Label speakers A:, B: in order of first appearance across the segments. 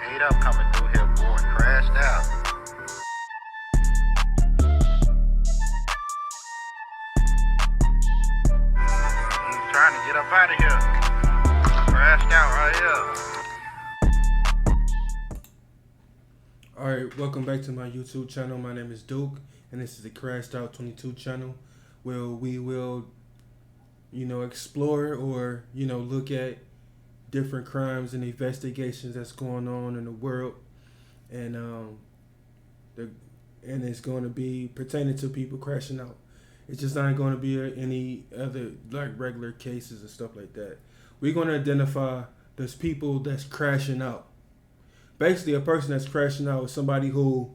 A: Straight up coming through here, boy. Crashed out. He's trying to get up out of here. Crashed out right here.
B: Alright, welcome back to my YouTube channel. My name is Duke, and this is the CRASHEDOUT2022 channel, where we will, explore or, look at different crimes and investigations that's going on in the world, and it's going to be pertaining to people crashing out. It's just not going to be any other like regular cases and stuff like that. We're going to identify those people that's crashing out. Basically, a person that's crashing out is somebody who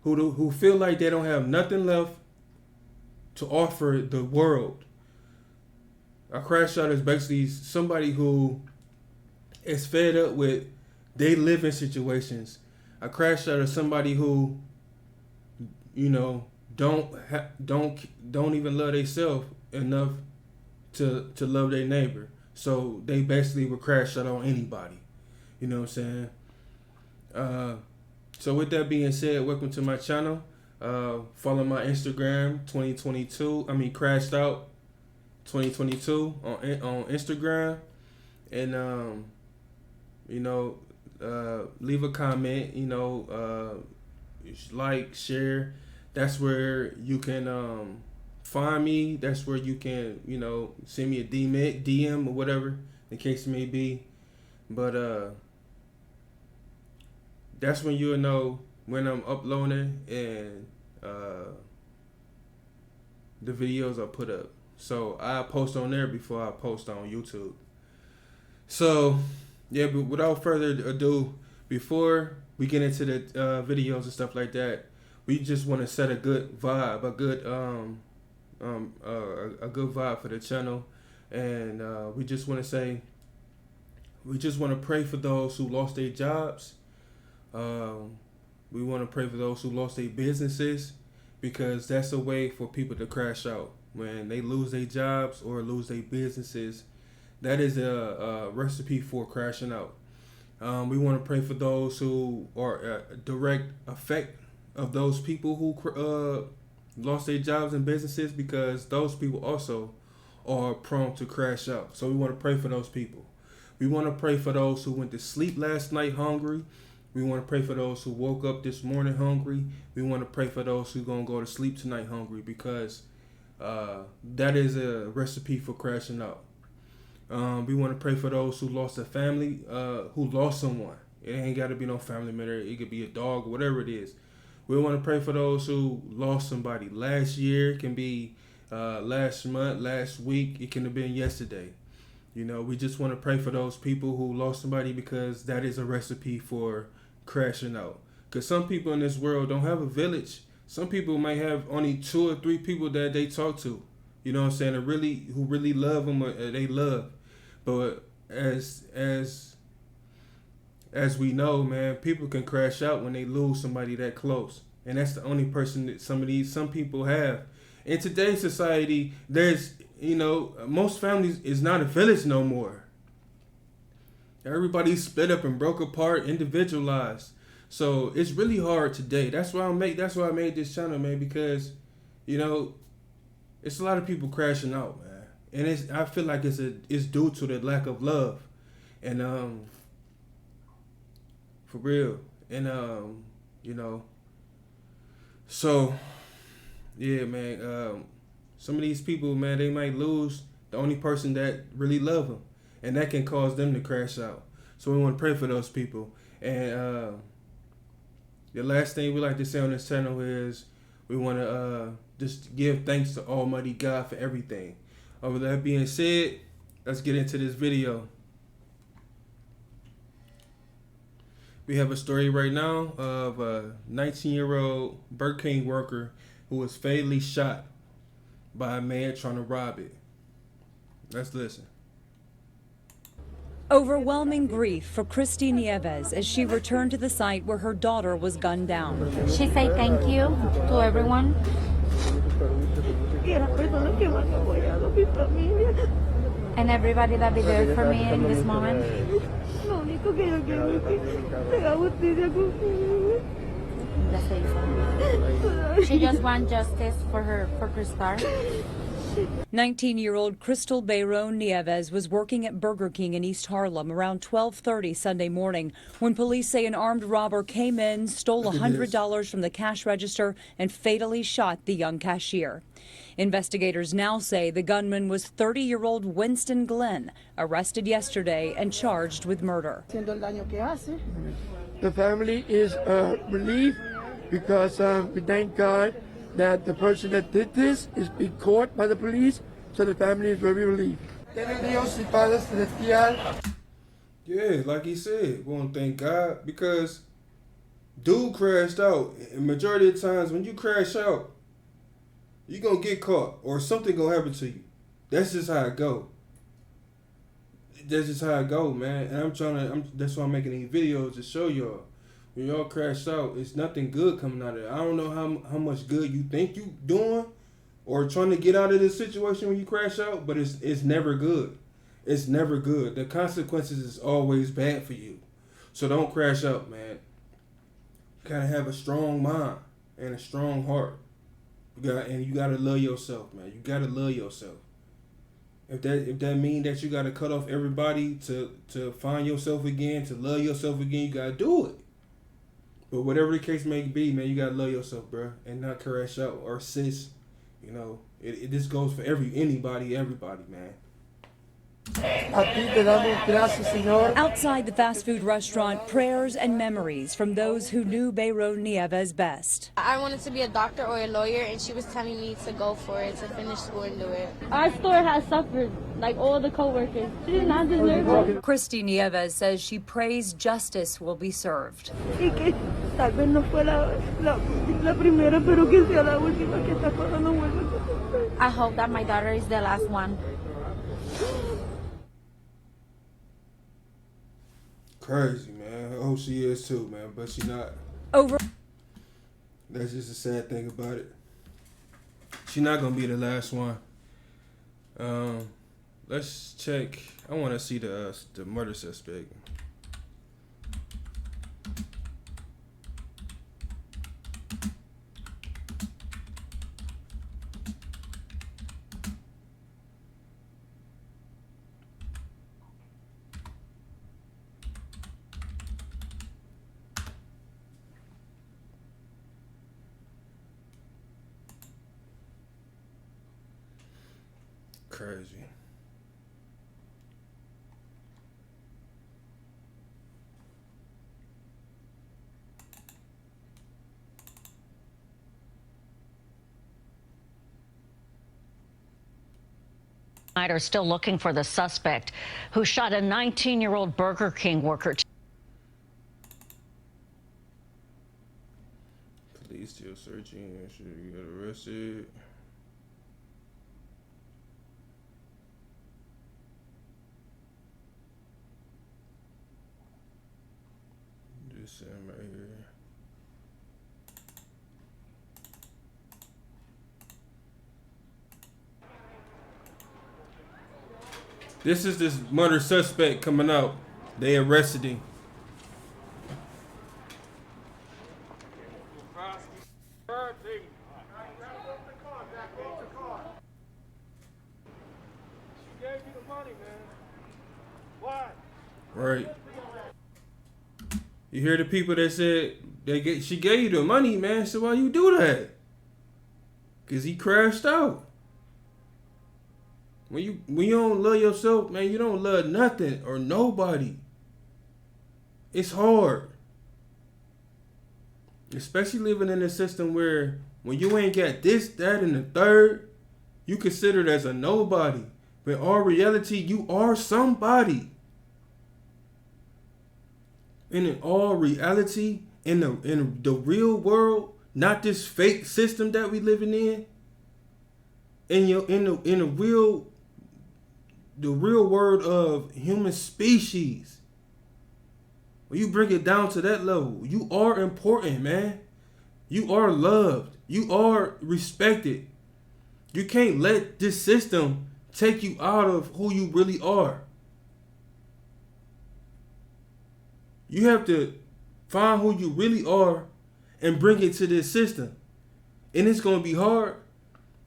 B: feel like they don't have nothing left to offer the world. A crash out is basically somebody who is fed up with their living situations. A crash out is somebody who, don't even love themselves enough to love their neighbor. So they basically will crash out on anybody. You know what I'm saying? So with that being said, welcome to my channel. Follow my Instagram, CRASHEDOUT2022 on Instagram, and leave a comment. Like, share. That's where you can find me. That's where you can send me a DM or whatever the case may be. But that's when you'll know when I'm uploading and the videos are put up. So I post on there before I post on YouTube. So yeah, but without further ado, before we get into the videos and stuff like that, we just want to set a good vibe, a good vibe for the channel, and we just want to pray for those who lost their jobs. We want to pray for those who lost their businesses, because that's a way for people to crash out. When they lose their jobs or lose their businesses, that is a recipe for crashing out. We want to pray for those who are a direct effect of those people who lost their jobs and businesses, because those people also are prone to crash out. So we want to pray for those people. We want to pray for those who went to sleep last night hungry. We want to pray for those who woke up this morning hungry. We want to pray for those who are going to go to sleep tonight hungry, because that is a recipe for crashing out. We want to pray for those who lost a family, who lost someone. It ain't got to be no family member. It could be a dog, whatever it is. We want to pray for those who lost somebody last year. It can be last month, last week. It can have been yesterday. We just want to pray for those people who lost somebody, because that is a recipe for crashing out. Because some people in this world don't have a village. Some people might have only 2 or 3 people that they talk to. You know what I'm saying? Who really love them or they love. But as we know, man, people can crash out when they lose somebody that close. And that's the only person that some people have. In today's society, there's, most families is not a village no more. Everybody's split up and broke apart, individualized. So it's really hard today. That's why I made this channel, man, because, it's a lot of people crashing out, man. And I feel like it's due to the lack of love. And for real. And so yeah, man, some of these people, man, they might lose the only person that really love them, and that can cause them to crash out. So we want to pray for those people. And the last thing we like to say on this channel is we want to just give thanks to Almighty God for everything. With that being said, let's get into this video. We have a story right now of a 19-year-old Burger King worker who was fatally shot by a man trying to rob it. Let's listen.
C: Overwhelming grief for Kristal Nieves as she returned to the site where her daughter was gunned down.
D: She said thank you to everyone. And everybody that be there for me in this moment.
E: único que yo quiero es que se haga justicia conmigo.
D: She just wants justice for Kristal.
C: 19-year-old Kristal Bayron Nieves was working at Burger King in East Harlem around 12:30 Sunday morning when police say an armed robber came in, stole $100 from the cash register, and fatally shot the young cashier. Investigators now say the gunman was 30-year-old Winston Glynn, arrested yesterday and charged with murder.
F: The family is relieved because we thank God that the person that did this is being caught by the police, so the family is very relieved.
B: Yeah, like he said, we want to thank God because dude crashed out. And majority of the times when you crash out, you're going to get caught or something going to happen to you. That's just how it go. That's just how it go, man. And that's why I'm making these videos to show y'all. When y'all crash out, it's nothing good coming out of it. I don't know how much good you think you doing or trying to get out of this situation when you crash out, but it's never good. It's never good. The consequences is always bad for you. So don't crash out, man. You gotta have a strong mind and a strong heart. You gotta love yourself, man. You gotta love yourself. If that means that you gotta cut off everybody to find yourself again, to love yourself again, you gotta do it. But whatever the case may be, man, you gotta love yourself, bro, and not crash out or sis. You know, this goes for everybody, man.
C: Outside the fast food restaurant, prayers and memories from those who knew Bayron Nieves best.
G: I wanted to be a doctor or a lawyer, and she was telling me to go for it, to finish school and do it.
E: Our store has suffered, like all the co-workers. She did not deserve it.
C: Kristal Nieves says she prays justice will be served.
E: Y que tal vez no fue la primera, pero que sea la última, que esta cosa no vuelva a suceder.
D: I hope that my daughter is the last one.
B: Crazy, man. I hope she is too, man, but she not.
C: Over.
B: That's just a sad thing about it. She not gonna be the last one. Let's check. I want to see the murder suspect. Crazy.
H: Are still looking for the suspect who shot a 19-year-old Burger King worker.
B: Police still searching. Should get arrested. This right here. This is this murder suspect coming out. They arrested him. Right. You hear the people that said she gave you the money, man. So why you do that? Cause he crashed out. When you don't love yourself, man, you don't love nothing or nobody. It's hard. Especially living in a system where when you ain't got this, that, and the third, you considered as a nobody. But in all reality, you are somebody. And in all reality, in the real world, not this fake system that we living in the real world of human species, when you bring it down to that level, you are important, man. You are loved. You are respected. You can't let this system take you out of who you really are. You have to find who you really are and bring it to this system. And it's gonna be hard.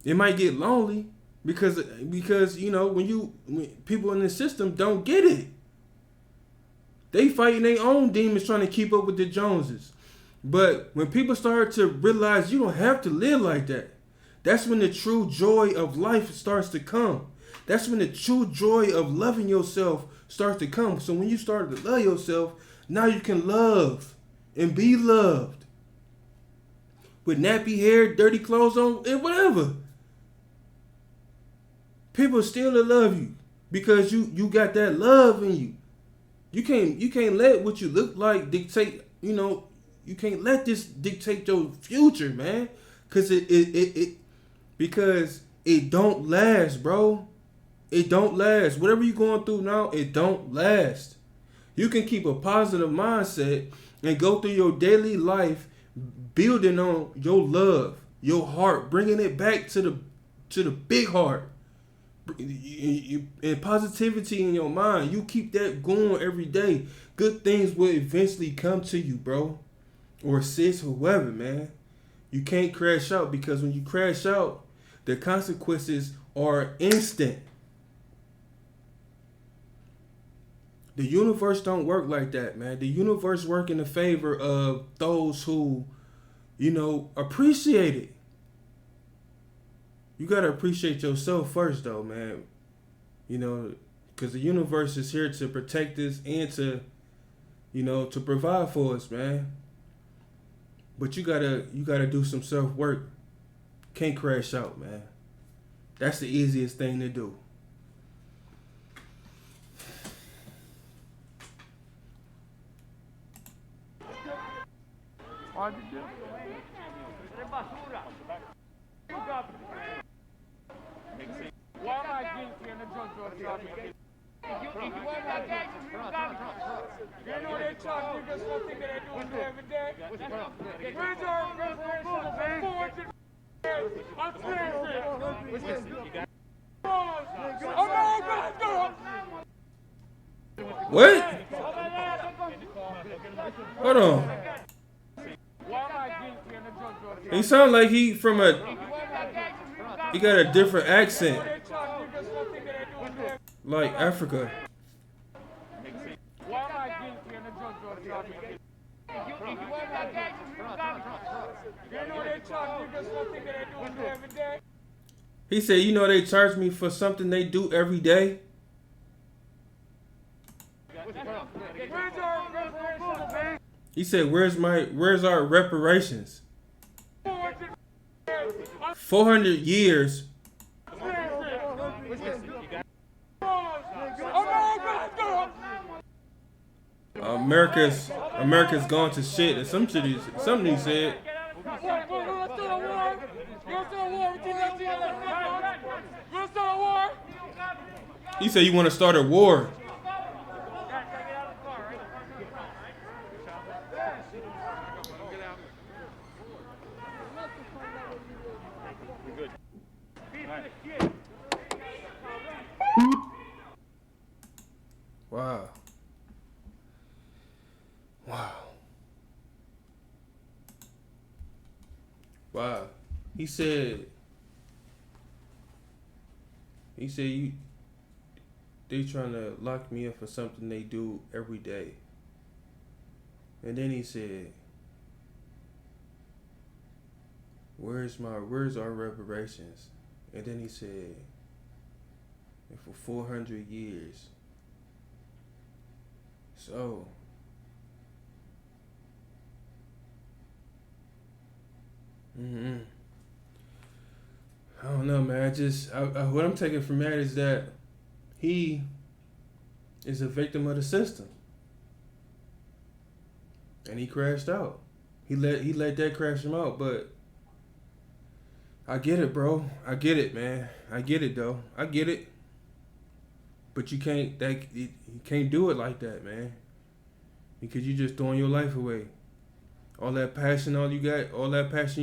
B: It might get lonely because you know when people in the system don't get it. They fighting their own demons trying to keep up with the Joneses. But when people start to realize you don't have to live like that, that's when the true joy of life starts to come. That's when the true joy of loving yourself starts to come. So when you start to love yourself, now you can love and be loved. With nappy hair, dirty clothes on, and whatever. People still will love you because you got that love in you. You can't let what you look like dictate, you know, you can't let this dictate your future, man. Because it don't last, bro. It don't last. Whatever you're going through now, it don't last. You can keep a positive mindset and go through your daily life building on your love, your heart, bringing it back to the big heart. And positivity in your mind, you keep that going every day. Good things will eventually come to you, bro. Or sis, whoever, man. You can't crash out because when you crash out, the consequences are instant. The universe don't work like that, man. The universe work in the favor of those who, you know, appreciate it. You gotta appreciate yourself first, though, man. You know, because the universe is here to protect us and to, you know, to provide for us, man. But you gotta do some self work. Can't crash out, man. That's the easiest thing to do.
I: Why am I guilty and the judge will charge me? You know they charge me just something that I do every day. Where's our reparation for 400 years of slavery?
B: What? Hold on. He sound like he got a different accent. Like Africa. He said, you know they charge me for something they do every day? He said, where's our reparations? 400 years. America's gone to shit. And something he said. He said you want to start a war. Wow. Wow. He said they trying to lock me up for something they do every day. And then he said, where's our reparations? And then he said, and for 400 years. So I don't know, man. What I'm taking from that is that he is a victim of the system, and he crashed out. He let that crash him out. But I get it, bro. I get it, man. I get it, though. I get it. But you can't do it like that, man. Because you're just throwing your life away. All that passion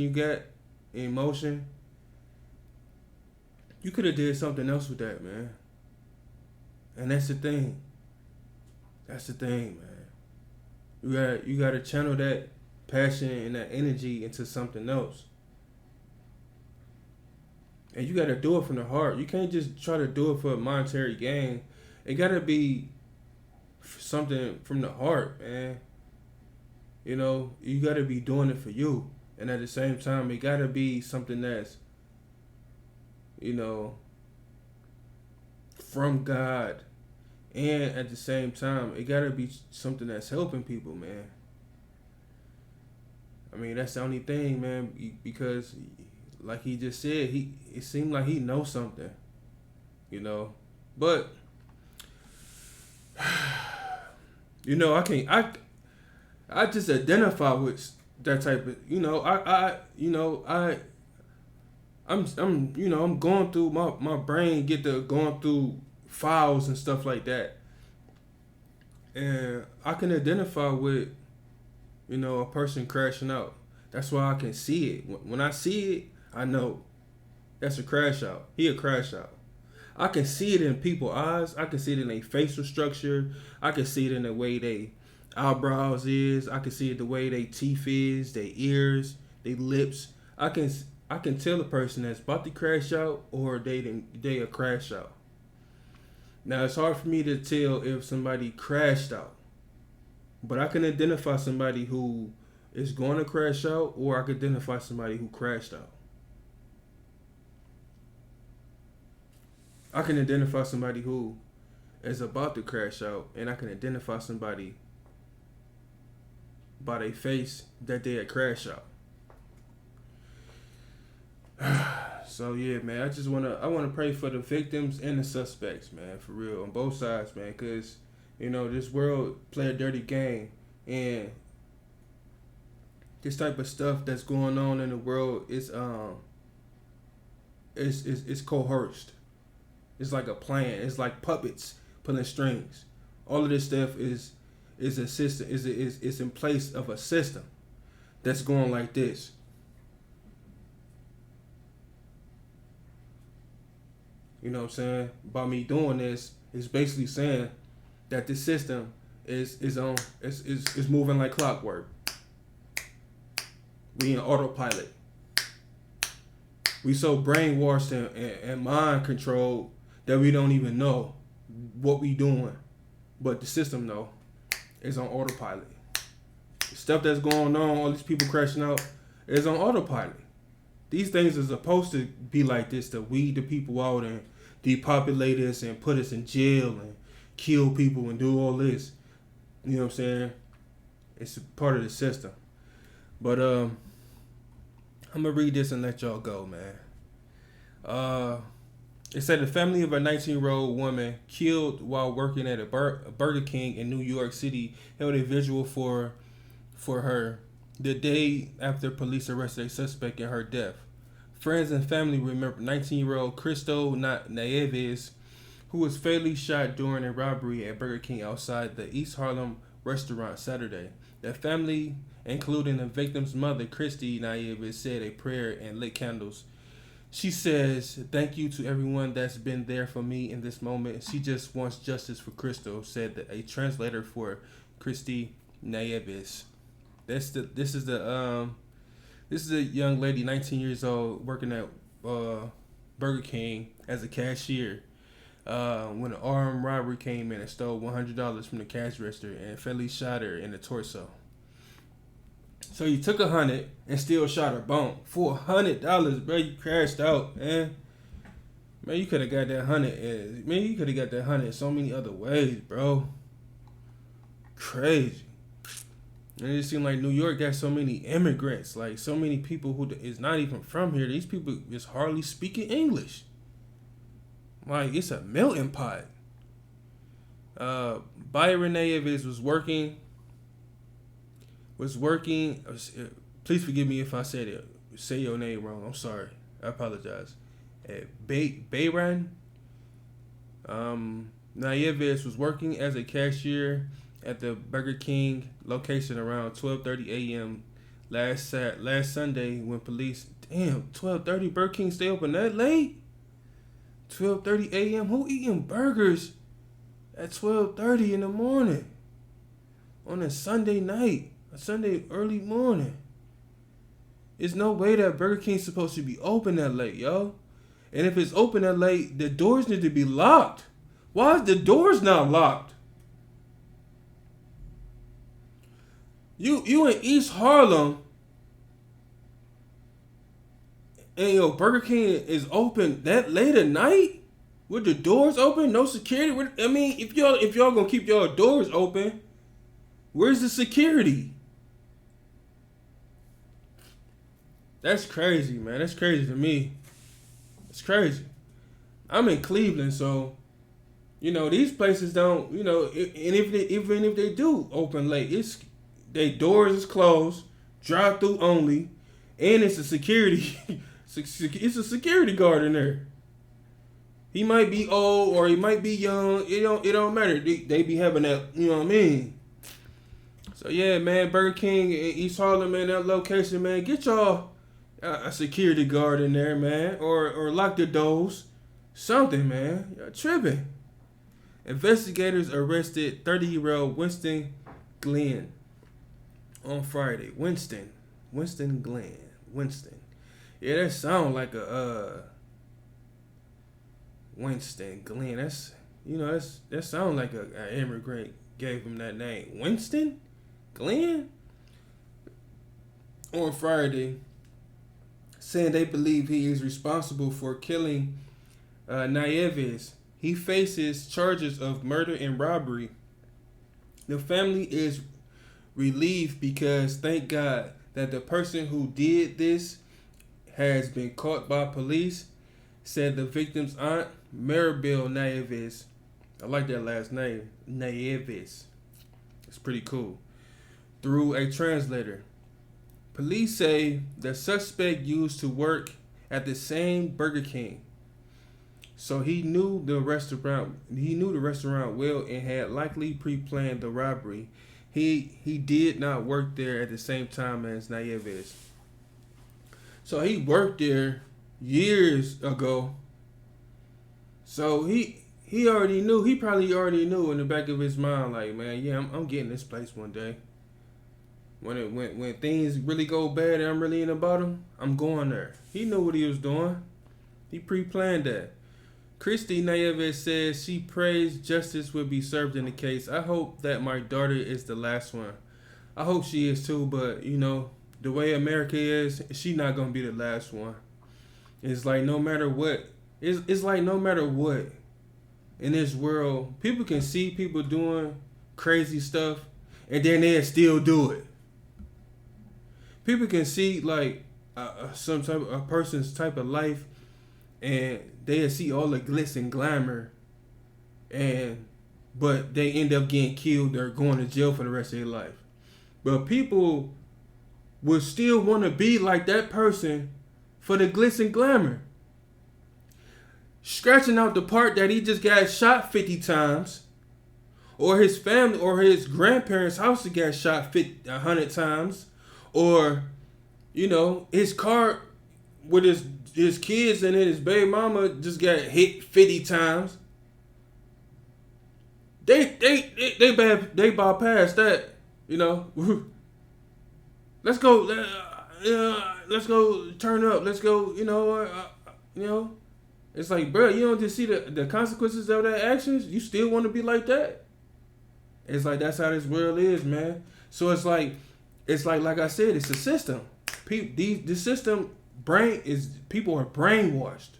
B: you got, emotion. You could have did something else with that, man. And that's the thing. That's the thing, man. You gotta channel that passion and that energy into something else. And you gotta do it from the heart. You can't just try to do it for a monetary gain. It gotta be something from the heart, man. You know, you gotta be doing it for you. And at the same time, it gotta be something that's, you know, from God. And at the same time, it gotta be something that's helping people, man. I mean, that's the only thing, man, because like he just said, it seemed like he knows something, you know. But you know, I just identify with that type of, you know, I'm going through my brain going through files and stuff like that. And I can identify with, you know, a person crashing out. That's why I can see it. When I see it, I know that's a crash out. He a crash out. I can see it in people's eyes. I can see it in their facial structure. I can see it in the way they eyebrows is. I can see it the way they teeth is, their ears, their lips. I can tell a person that's about to crash out or they a crash out. Now it's hard for me to tell if somebody crashed out, but I can identify somebody who is going to crash out, or I can identify somebody who crashed out. I can identify somebody who is about to crash out, and I can identify somebody by their face that they had crashed out. So yeah, man, I wanna pray for the victims and the suspects, man, for real, on both sides, man, because you know this world play a dirty game, and this type of stuff that's going on in the world is coerced. It's like a plan. It's like puppets pulling strings. All of this stuff is a system. Is in place of a system that's going like this. You know what I'm saying? By me doing this, it's basically saying that this system is moving like clockwork. We in autopilot. We so brainwashed and mind controlled that we don't even know what we doing. But the system though is on autopilot. The stuff that's going on, all these people crashing out, is on autopilot. These things are supposed to be like this to weed the people out and depopulate us and put us in jail and kill people and do all this. You know what I'm saying? It's a part of the system. But I'm gonna read this and let y'all go, man. It said the family of a 19-year-old woman killed while working at a Burger King in New York City held a vigil for her the day after police arrested a suspect in her death. Friends and family remember 19-year-old Kristal Nieves, who was fatally shot during a robbery at Burger King outside the East Harlem restaurant Saturday. The family, including the victim's mother, Kristal Nieves, said a prayer and lit candles. She says, "Thank you to everyone that's been there for me in this moment. She just wants justice for Kristal," said a translator for Kristal Nieves. This is a young lady, 19 years old, working at Burger King as a cashier. When an armed robber came in and stole $100 from the cash register and fatally shot her in the torso. So he took $100 and still shot her bone for $100, bro. You crashed out, man. Man, you could have got that $100. Man, you could have got that $100 so many other ways, bro. Crazy. And it just seemed like New York got so many immigrants, like so many people who is not even from here. These people just hardly speaking English. Like, it's a melting pot. Bayron Nieves was working. Please forgive me if I say your name wrong. I'm sorry. I apologize. Bayron Nieves was working as a cashier at the Burger King location around 12:30 a.m. last Sunday when police... Damn, 12:30, Burger King stay open that late? 12:30 a.m.? Who eating burgers at 12:30 in the morning? on a Sunday night, a Sunday early morning. There's no way that Burger King's supposed to be open that late, yo. And if it's open that late, the doors need to be locked. Why is the doors not locked? You in East Harlem, and yo, Burger King is open that late at night with the doors open, no security. I mean, if y'all gonna keep y'all doors open, where's the security? That's crazy, man. That's crazy to me. It's crazy. I'm in Cleveland, so these places don't. And even if they do open late, they doors is closed, drive through only, and it's a security. It's a security guard in there. He might be old or he might be young. It don't matter. They be having that. You know what I mean? So yeah, man, Burger King in East Harlem, man, that location, man, get y'all a security guard in there, man, or lock the doors, something, man. Y'all tripping. Investigators arrested 30-year-old Winston Glynn on Friday. Winston Glynn. Yeah, that sound like a Winston Glynn. That sound like an immigrant gave him that name. Winston Glynn? On Friday, saying they believe he is responsible for killing Nieves. He faces charges of murder and robbery. The family is relieved because thank God that the person who did this has been caught by police, said the victim's aunt, Maribel Nieves. I like that last name, Nieves. It's pretty cool. Through a translator. Police say the suspect used to work at the same Burger King. So he knew the restaurant well and had likely pre-planned the robbery. He did not work there at the same time as Nieves. So he worked there years ago. So he already knew. He probably already knew in the back of his mind, like, man, yeah, I'm getting this place one day. When things really go bad and I'm really in the bottom, I'm going there. He knew what he was doing. He pre-planned that. Kristal Nieves says she prays justice will be served in the case. I hope that my daughter is the last one. I hope she is too, but the way America is, she not gonna be the last one. It's like no matter what. It's like no matter what in this world, people can see people doing crazy stuff and then they'll still do it. People can see like a person's type of life and they'll see all the glitz and glamour but they end up getting killed or going to jail for the rest of their life. But people would still want to be like that person for the glitz and glamour. Scratching out the part that he just got shot 50 times, or his family or his grandparents' house got shot 100 times, or his car with his kids and then his baby mama just got hit 50 times. They bypass that, Let's go. Let's go turn up. Let's go. It's like, bro, you don't just see the consequences of that actions. You still want to be like that. It's like that's how this world is, man. So it's like I said, it's a system. The system people are brainwashed,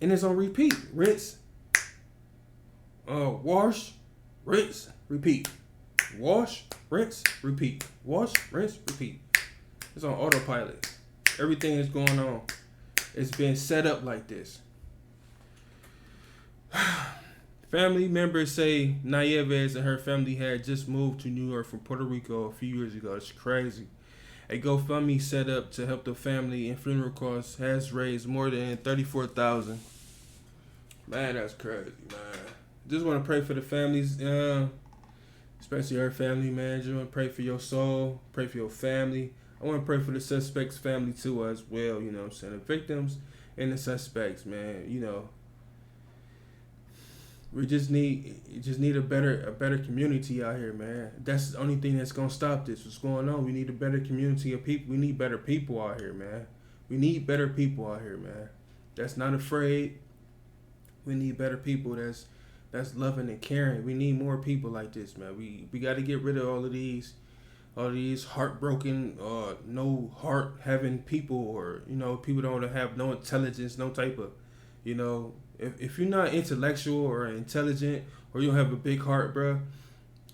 B: and it's on repeat. Rinse, wash, rinse, repeat. Wash, rinse, repeat. Wash, rinse, repeat. It's on autopilot. Everything is going on. It's been set up like this. Family members say Nieves and her family had just moved to New York from Puerto Rico a few years ago. It's crazy. A GoFundMe set up to help the family in funeral costs has raised more than $34,000. Man, that's crazy, man. Just want to pray for the families, especially her family, man. Just want to pray for your soul, pray for your family. I want to pray for the suspect's family too as well, you know what I'm saying? The victims and the suspects, man, We just need a better community out here, man. That's the only thing that's gonna stop this. What's going on? We need a better community of people. We need better people out here, man. We need better people out here, man. That's not afraid. We need better people that's loving and caring. We need more people like this, man. We got to get rid of all these heartbroken, no heart having people, or people don't have no intelligence, no type of, if you're not intellectual or intelligent, or you don't have a big heart, bro,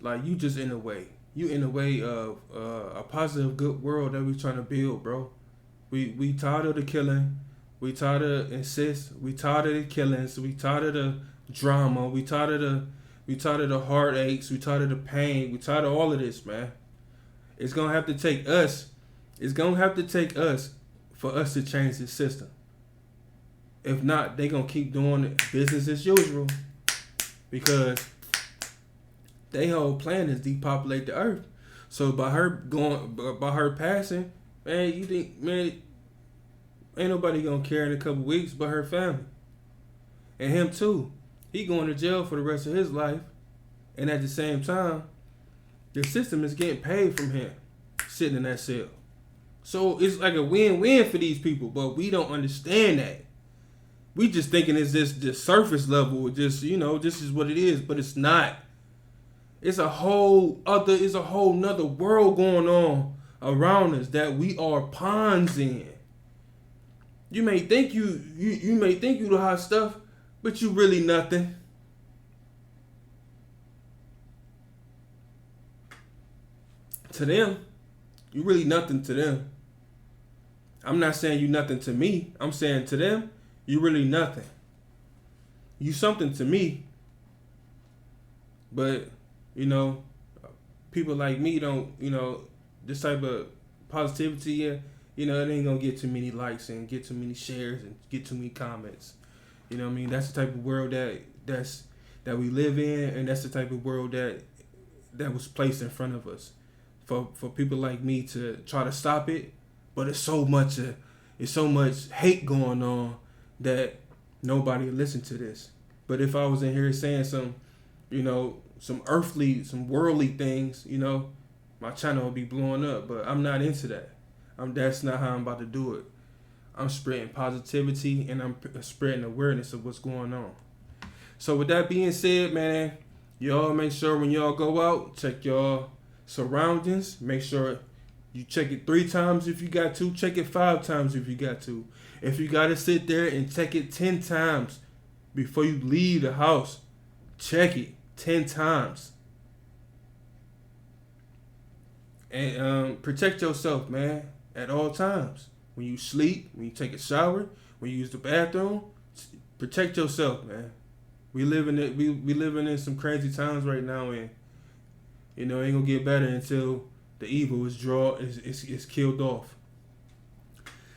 B: like you just in the way. You in the way of a positive, good world that we trying to build, bro. We tired of the killing. We tired of incest. We tired of the killings. We tired of the drama. We tired of the heartaches. We tired of the pain. We tired of all of this, man. It's gonna have to take us. It's gonna have to take us for us to change the system. If not, they gonna keep doing it business as usual, because they whole plan is depopulate the earth. So by her passing, man, you think, man, ain't nobody gonna care in a couple weeks but her family. And him too. He going to jail for the rest of his life. And at the same time, the system is getting paid from him sitting in that cell. So it's like a win-win for these people, but we don't understand that. We just thinking it's this surface level, just, this is what it is, but it's not. It's a whole nother world going on around us that we are pawns in. You may think you the hot stuff, but you really nothing. To them, you really nothing to them. I'm not saying you nothing to me. I'm saying to them, you really nothing. You something to me. But, people like me don't, this type of positivity, it ain't gonna get too many likes and get too many shares and get too many comments. You know what I mean? That's the type of world that we live in, and that's the type of world that was placed in front of us. For people like me to try to stop it, but it's so much hate going on that nobody will listen to this. But if I was in here saying some worldly things, my channel would be blowing up. But I'm not into that. That's not how I'm about to do it. I'm spreading positivity and I'm spreading awareness of what's going on. So with that being said, man, y'all make sure when y'all go out, check y'all surroundings. Make sure you check it 3 times if you got to. Check it 5 times if you got to. If you got to sit there and check it 10 times before you leave the house, check it 10 times. And protect yourself, man, at all times. When you sleep, when you take a shower, when you use the bathroom, protect yourself, man. We living in some crazy times right now, and it ain't gonna get better until the evil is killed off.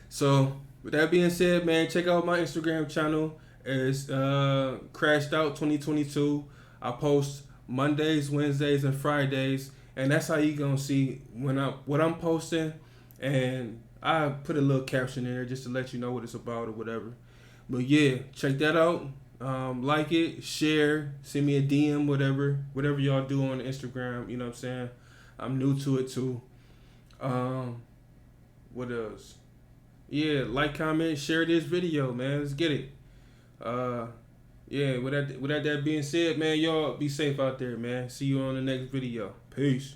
B: So with that being said, man, check out my Instagram channel. It's CRASHEDOUT2022. I post Mondays, Wednesdays, and Fridays, and that's how you gonna see what I'm posting. And I put a little caption in there just to let you know what it's about or whatever. But yeah, check that out. Like it, share, send me a DM, whatever y'all do on Instagram. You know what I'm saying? I'm new to it too. What else? Yeah, like, comment, share this video, man. Let's get it. Yeah, with that being said, man, y'all be safe out there, man. See you on the next video. Peace.